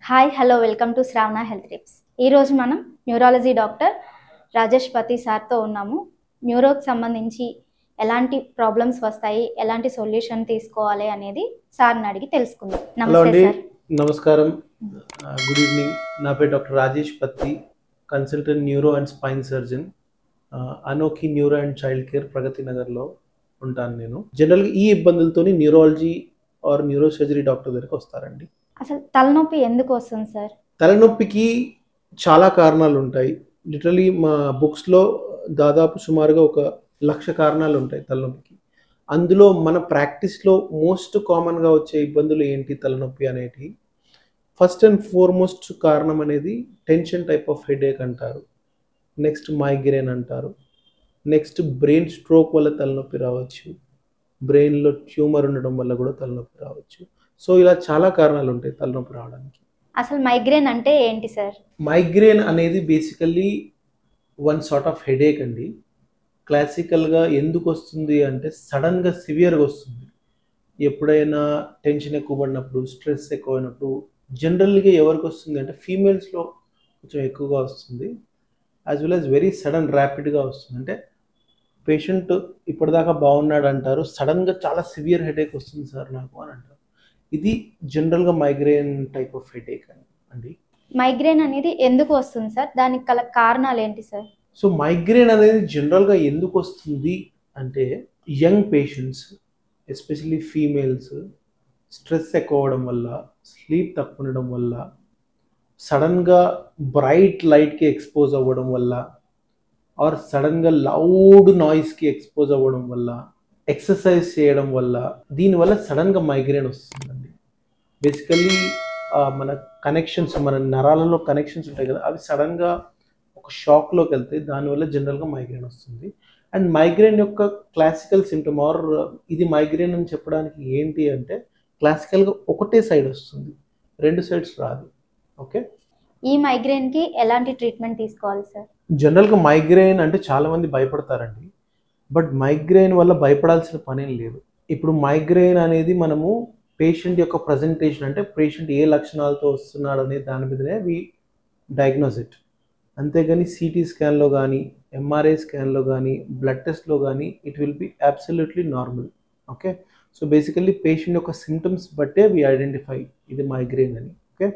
Hi hello welcome to Shravana health tips. ఈరోజు మనం neurology doctor Rajesh పతి సార్తో ఉన్నాము. న్యూరోకి సంబంధించి ఎలాంటి ప్రాబ్లమ్స్ వస్తాయి, ఎలాంటి సొల్యూషన్ తీసుకోవాలి అనేది సార్ని అడిగి తెలుసుకుందాం. నమస్తే సార్. నమస్కారం, గుడ్ ఈవినింగ్. నా పేరు doctor Rajesh Patti, consultant neuro and spine surgeon, Anokhi neuro and child care, Pragati నగర్లో ఉంటాను. నేను జనరల్గా ఈ ఇబ్బందులతోని neurology or neuro surgery doctor దగ్గరికి వస్తారండి. అసలు తలనొప్పి ఎందుకు వస్తుంది సార్? తలనొప్పికి చాలా కారణాలు ఉంటాయి. లిటరలీ మా బుక్స్లో దాదాపు సుమారుగా 1,00,000 కారణాలు ఉంటాయి తలనొప్పికి. అందులో మన ప్రాక్టీస్లో మోస్ట్ కామన్గా వచ్చే ఇబ్బందులు ఏంటి తలనొప్పి అనేటివి? ఫస్ట్ అండ్ ఫార్మోస్ట్ కారణం అనేది టెన్షన్ టైప్ ఆఫ్ హెడేక్ అంటారు, నెక్స్ట్ మైగ్రేన్ అంటారు, నెక్స్ట్ బ్రెయిన్ స్ట్రోక్ వల్ల తలనొప్పి రావచ్చు, బ్రెయిన్లో ట్యూమర్ ఉండడం వల్ల కూడా తలనొప్పి రావచ్చు. సో ఇలా చాలా కారణాలు ఉంటాయి తలనొప్పి రావడానికి. అసలు మైగ్రేన్ అంటే ఏంటి సార్? మైగ్రేన్ అనేది basically one sort of headache అండి. క్లాసికల్గా ఎందుకు వస్తుంది అంటే సడన్గా సివియర్గా వస్తుంది. ఎప్పుడైనా టెన్షన్ ఎక్కువ పడినప్పుడు, స్ట్రెస్ ఎక్కువైనప్పుడు, జనరల్గా ఎవరికి వస్తుంది అంటే ఫీమేల్స్లో కొంచెం ఎక్కువగా వస్తుంది. As well as very sudden ర్యాపిడ్గా వస్తుంది. అంటే పేషెంట్ ఇప్పటిదాకా బాగున్నాడు అంటారు, సడన్గా చాలా సివియర్ హెడేక్ వస్తుంది సార్ నాకు అని అంటారు. ఇది జనరల్గా మైగ్రేన్ టైప్ ఆఫ్ హెడేక్ అండి. మైగ్రేన్ అనేది ఎందుకు వస్తుంది సార్? దానికి గల కారణాలు ఏంటి సార్? సో మైగ్రేన్ అనేది జనరల్గా ఎందుకు వస్తుంది అంటే young patients, especially females, stress ఎక్కువ అవ్వడం వల్ల, స్లీప్ తక్కువ ఉండడం వల్ల, సడన్గా బ్రైట్ లైట్కి ఎక్స్పోజ్ అవ్వడం వల్ల, ఆర్ సడన్గా లౌడ్ నాయిస్కి ఎక్స్పోజ్ అవ్వడం వల్ల, ఎక్సర్సైజ్ చేయడం వల్ల, దీనివల్ల సడన్గా మైగ్రేన్ వస్తుందండి. బేసికల్లీ మన కనెక్షన్స్, మన నరాలలో కనెక్షన్స్ ఉంటాయి కదా, అవి సడన్గా ఒక షాక్లోకి వెళ్తాయి. దానివల్ల జనరల్గా మైగ్రేన్ వస్తుంది. అండ్ మైగ్రేన్ యొక్క క్లాసికల్ సిమ్టమ్ ఆర్ ఇది మైగ్రేన్ అని చెప్పడానికి ఏంటి అంటే క్లాసికల్గా ఒకటే సైడ్ వస్తుంది, రెండు సైడ్స్ రాదు. ఓకే, ఈ మైగ్రేన్కి ఎలాంటి ట్రీట్మెంట్ తీసుకోవాలి సార్? జనరల్గా మైగ్రేన్ అంటే చాలామంది భయపడతారండి, బట్ మైగ్రేన్ వల్ల భయపడాల్సిన పనేం లేదు. ఇప్పుడు మైగ్రేన్ అనేది మనము పేషెంట్ యొక్క ప్రజెంటేషన్, అంటే పేషెంట్ ఏ లక్షణాలతో వస్తున్నాడు అనే దాని మీదనే వి డయాగ్నోస్ ఇట్. అంతేగాని సిటీ స్కాన్లో కానీ, ఎంఆర్ఐ స్కాన్లో కానీ, బ్లడ్ టెస్ట్లో కానీ it will be absolutely normal. Okay, so basically patient యొక్క సిమ్టమ్స్ బట్టే వి ఐడెంటిఫై ఇది మైగ్రేన్ అని. ఓకే,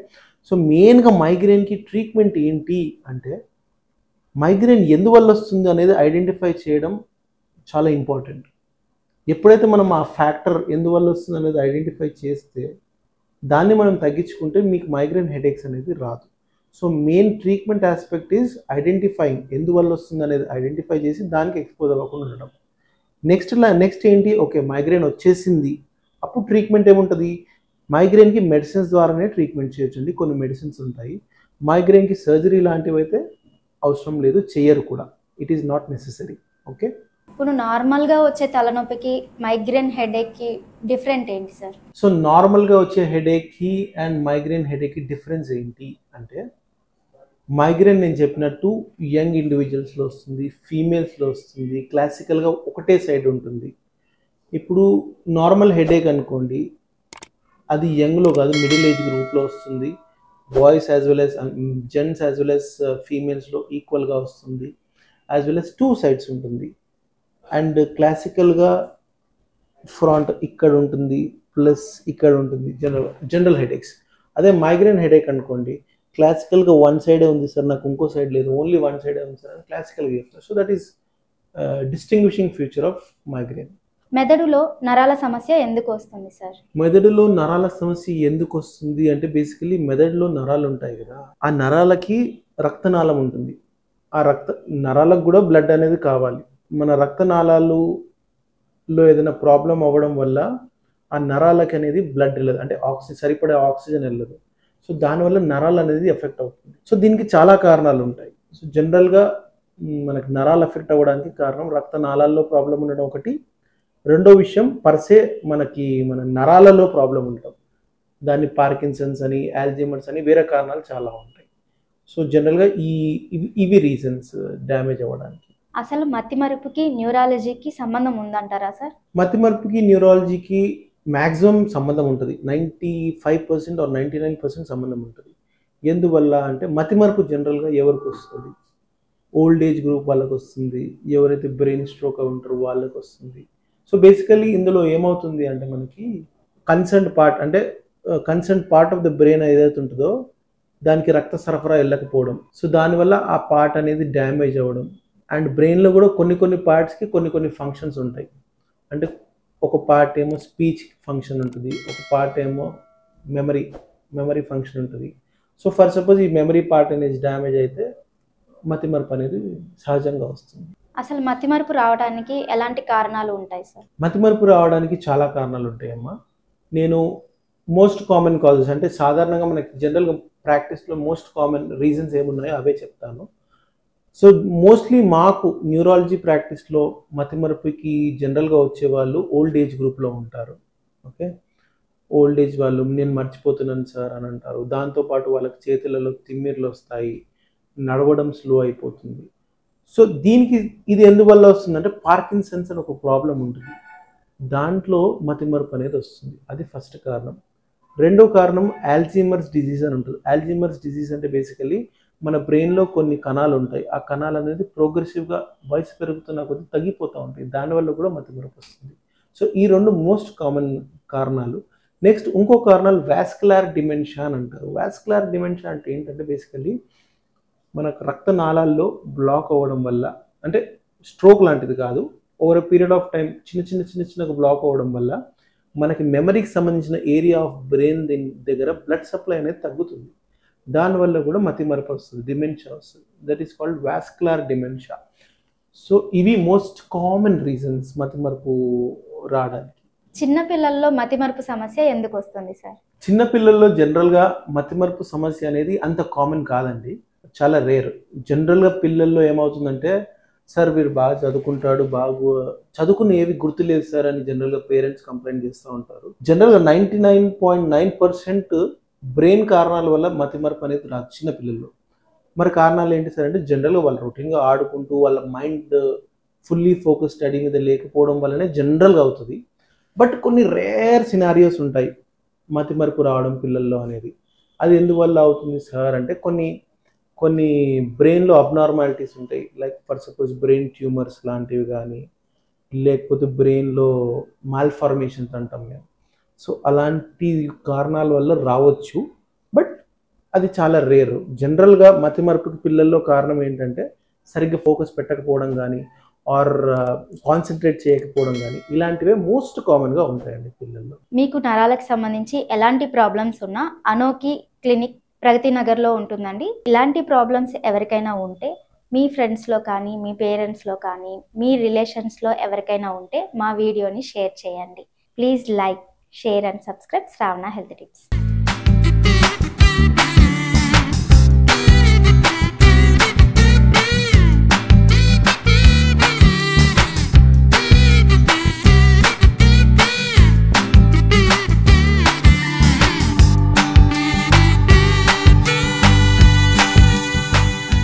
సో మెయిన్గా మైగ్రేన్కి ట్రీట్మెంట్ ఏంటి అంటే మైగ్రేన్ ఎందువల్ల వస్తుంది అనేది ఐడెంటిఫై చేయడం చాలా ఇంపార్టెంట్. ఎప్పుడైతే మనం ఆ ఫ్యాక్టర్ ఎందువల్ల వస్తుంది అనేది ఐడెంటిఫై చేస్తే దాన్ని మనం తగ్గించుకుంటే మీకు మైగ్రేన్ హెడేక్స్ అనేది రాదు. So main treatment aspect is identifying ఎందువల్ల వస్తుంది అనేది ఐడెంటిఫై చేసి దానికి ఎక్స్పోజ్ అవ్వకుండా ఉండడం. నెక్స్ట్ ఏంటి, ఓకే మైగ్రేన్ వచ్చేసింది, అప్పుడు ట్రీట్మెంట్ ఏముంటుంది? మైగ్రేన్కి మెడిసిన్స్ ద్వారానే ట్రీట్మెంట్ చేయొచ్చండి. కొన్ని మెడిసిన్స్ ఉంటాయి. మైగ్రేన్కి సర్జరీ లాంటివి అయితే అవసరం లేదు, చేయరు కూడా. It is not necessary. Okay, ఇప్పుడు నార్మల్గా వచ్చే తలనొప్పికి మైగ్రేన్ హెడేక్కి డిఫరెంట్ ఏంటి సార్? సో నార్మల్గా వచ్చే హెడేక్కి అండ్ మైగ్రేన్ హెడేక్కి డిఫరెన్స్ ఏంటి అంటే మైగ్రేన్ నేను చెప్పినట్టు యంగ్ ఇండివిజువల్స్లో వస్తుంది, ఫీమేల్స్లో వస్తుంది, క్లాసికల్గా ఒకటే సైడ్ ఉంటుంది. ఇప్పుడు నార్మల్ హెడేక్ అనుకోండి, అది యంగ్లో కాదు మిడిల్ ఏజ్ గ్రూప్లో వస్తుంది. Boys as well as gents as well as ఫీమేల్స్లో ఈక్వల్గా వస్తుంది, as well as two sides ఉంటుంది. అండ్ క్లాసికల్గా ఫ్రంట్ ఇక్కడ ఉంటుంది ప్లస్ ఇక్కడ ఉంటుంది, జనరల్ హెడేక్స్. అదే మైగ్రేన్ హెడేక్ అనుకోండి, క్లాసికల్గా వన్ సైడే ఉంది సార్, నాకు ఇంకో సైడ్ లేదు, ఓన్లీ వన్ సైడే ఉంది సార్ అని క్లాసికల్గా చెప్తారు. So that is distinguishing feature of migraine. మెదడులో నరాల సమస్య ఎందుకు వస్తుంది సార్? మెదడులో నరాల సమస్య ఎందుకు వస్తుంది అంటే బేసికలీ మెదడులో నరాలు ఉంటాయి కదా, ఆ నరాలకి రక్తనాళం ఉంటుంది. ఆ నరాలకు కూడా బ్లడ్ అనేది కావాలి. మన రక్తనాళాలలో ఏదైనా ప్రాబ్లం అవ్వడం వల్ల ఆ నరాలకి అనేది బ్లడ్ వెళ్ళదు, అంటే సరిపడే ఆక్సిజన్ వెళ్ళదు. సో దానివల్ల నరాలు అనేది ఎఫెక్ట్ అవుతుంది. సో దీనికి చాలా కారణాలు ఉంటాయి. సో జనరల్గా మనకి నరాలు ఎఫెక్ట్ అవ్వడానికి కారణం రక్తనాళాల్లో ప్రాబ్లం ఉండడం ఒకటి. రెండో విషయం పర్సే మన నరాలలో ప్రాబ్లం ఉండడం, దాన్ని పార్కిన్సన్స్ అని, ఆల్జీమర్స్ అని, వేరే కారణాలు చాలా ఉంటాయి. సో జనరల్గా ఇవి రీజన్స్ డ్యామేజ్ అవ్వడానికి. అసలు మతిమరుపుకి న్యూరాలజీకి సంబంధం ఉందంటారా సార్? మతిమరుపుకి న్యూరాలజీకి మ్యాక్సిమం సంబంధం ఉంటుంది. 95% ఆర్ 99% సంబంధం ఉంటుంది. ఎందువల్ల అంటే మతిమరుపు జనరల్గా ఎవరికి వస్తుంది? ఓల్డ్ ఏజ్ గ్రూప్ వాళ్ళకి వస్తుంది, ఎవరైతే బ్రెయిన్ స్ట్రోక్ ఉంటారో వాళ్ళకి వస్తుంది. సో బేసికలీ ఇందులో ఏమవుతుంది అంటే మనకి concern part of the brain ఏదైతే ఉంటుందో దానికి రక్త సరఫరా వెళ్ళకపోవడం, సో దానివల్ల ఆ పార్ట్ అనేది డ్యామేజ్ అవ్వడం. అండ్ బ్రెయిన్లో కూడా కొన్ని పార్ట్స్కి కొన్ని ఫంక్షన్స్ ఉంటాయి. అంటే ఒక పార్ట్ ఏమో స్పీచ్ ఫంక్షన్ ఉంటుంది, ఒక పార్ట్ ఏమో మెమరీ ఫంక్షన్ ఉంటుంది. సో ఫర్ సపోజ్ ఈ మెమరీ పార్ట్ అనేది డ్యామేజ్ అయితే మతిమరుపు అనేది సహజంగా వస్తుంది. అసలు మతిమరుపు రావడానికి ఎలాంటి కారణాలు ఉంటాయి సార్? మతిమరుపు రావడానికి చాలా కారణాలు ఉంటాయమ్మా. నేను మోస్ట్ కామన్ కాజెస్ అంటే సాధారణంగా మనకి జనరల్గా ప్రాక్టీస్లో మోస్ట్ కామన్ రీజన్స్ ఏమున్నాయో అవే చెప్తాను. సో మోస్ట్లీ మాకు న్యూరాలజీ ప్రాక్టీస్లో మతిమరుపుకి జనరల్గా వచ్చే వాళ్ళు ఓల్డ్ ఏజ్ గ్రూప్లో ఉంటారు. ఓకే, ఓల్డ్ ఏజ్ వాళ్ళు నేను మర్చిపోతున్నాను సార్ అని అంటారు. దాంతోపాటు వాళ్ళకి చేతులలో తిమ్మిర్లు వస్తాయి, నడవడం స్లో అయిపోతుంది. సో దీనికి ఇది ఎందువల్ల వస్తుందంటే పార్కిన్సన్స్ అని ఒక ప్రాబ్లం ఉంటుంది, దాంట్లో మతిమరుపు అనేది వస్తుంది. అది ఫస్ట్ కారణం. రెండో కారణం ఆల్జీమర్స్ డిజీజ్ అని ఉంటుంది. ఆల్జీమర్స్ డిజీజ్ అంటే బేసికలీ మన బ్రెయిన్లో కొన్ని కణాలు ఉంటాయి, ఆ కణాలు అనేది ప్రోగ్రెసివ్గా వయసు పెరుగుతున్న కొద్దీ తగ్గిపోతూ ఉంటాయి, దానివల్ల కూడా మతిమరుపు వస్తుంది. సో ఈ రెండు మోస్ట్ కామన్ కారణాలు. నెక్స్ట్ ఇంకో కారణాలు వాస్కులార్ డిమెన్షియా అని అంటారు. వాస్కులార్ డిమెన్షియా అంటే ఏంటంటే బేసికలీ మనకు రక్తనాళాల్లో బ్లాక్ అవ్వడం వల్ల, అంటే స్ట్రోక్ లాంటిది కాదు, over a period of time చిన్నగా బ్లాక్ అవ్వడం వల్ల మనకి మెమరీకి సంబంధించిన ఏరియా ఆఫ్ బ్రెయిన్ దగ్గర బ్లడ్ సప్లై అనేది తగ్గుతుంది. దానివల్ల కూడా మతిమరుపు వస్తుంది, డిమెన్షియా వస్తుంది. That is called vascular dementia. So ఇవి మోస్ట్ కామన్ రీజన్స్ మతిమరుపు రావడానికి. చిన్నపిల్లల్లో మతిమరుపు సమస్య ఎందుకు వస్తుంది సార్? చిన్నపిల్లల్లో జనరల్గా మతిమరుపు సమస్య అనేది అంత కామన్ కాదండి, చాలా రేర్. జనరల్గా పిల్లల్లో ఏమవుతుందంటే సార్ వీరు బాగా చదువుకుంటాడు, చదువుకుని ఏవి గుర్తులేదు సార్ అని జనరల్గా పేరెంట్స్ కంప్లైంట్ చేస్తూ ఉంటారు. జనరల్గా 99.9% బ్రెయిన్ కారణాల వల్ల మతిమరుపు అనేది రాదు చిన్నపిల్లల్లో. మరి కారణాలు ఏంటి సార్ అంటే జనరల్గా వాళ్ళు రొటీన్గా ఆడుకుంటూ వాళ్ళ మైండ్ ఫుల్లీ ఫోకస్ స్టడీ మీద లేకపోవడం వల్లనే జనరల్గా అవుతుంది. బట్ కొన్ని రేర్ సినారియోస్ ఉంటాయి మతిమరుపు రావడం పిల్లల్లో అనేది. అది ఎందువల్ల అవుతుంది సార్ అంటే కొన్ని బ్రెయిన్లో అబ్నార్మాలిటీస్ ఉంటాయి, like for suppose brain tumours లాంటివి కానీ, లేకపోతే బ్రెయిన్లో మాల్ఫార్మేషన్స్ అంటాం మేము. సో అలాంటి కారణాల వల్ల రావచ్చు, బట్ అది చాలా రేరు. జనరల్గా మతిమరుపుకి పిల్లల్లో కారణం ఏంటంటే సరిగ్గా ఫోకస్ పెట్టకపోవడం కానీ ఆర్ కాన్సన్ట్రేట్ చేయకపోవడం కానీ, ఇలాంటివే మోస్ట్ కామన్గా ఉంటాయండి పిల్లల్లో. మీకు నరాలకు సంబంధించి ఎలాంటి ప్రాబ్లమ్స్ ఉన్నా అనోకి క్లినిక్ ప్రగతి నగర్లో ఉంటుందండి. ఇలాంటి ప్రాబ్లమ్స్ ఎవరికైనా ఉంటే మీ ఫ్రెండ్స్లో కానీ, మీ పేరెంట్స్లో కానీ, మీ రిలేషన్స్లో ఎవరికైనా ఉంటే మా వీడియోని షేర్ చేయండి. Please like, share and subscribe Shravana health tips.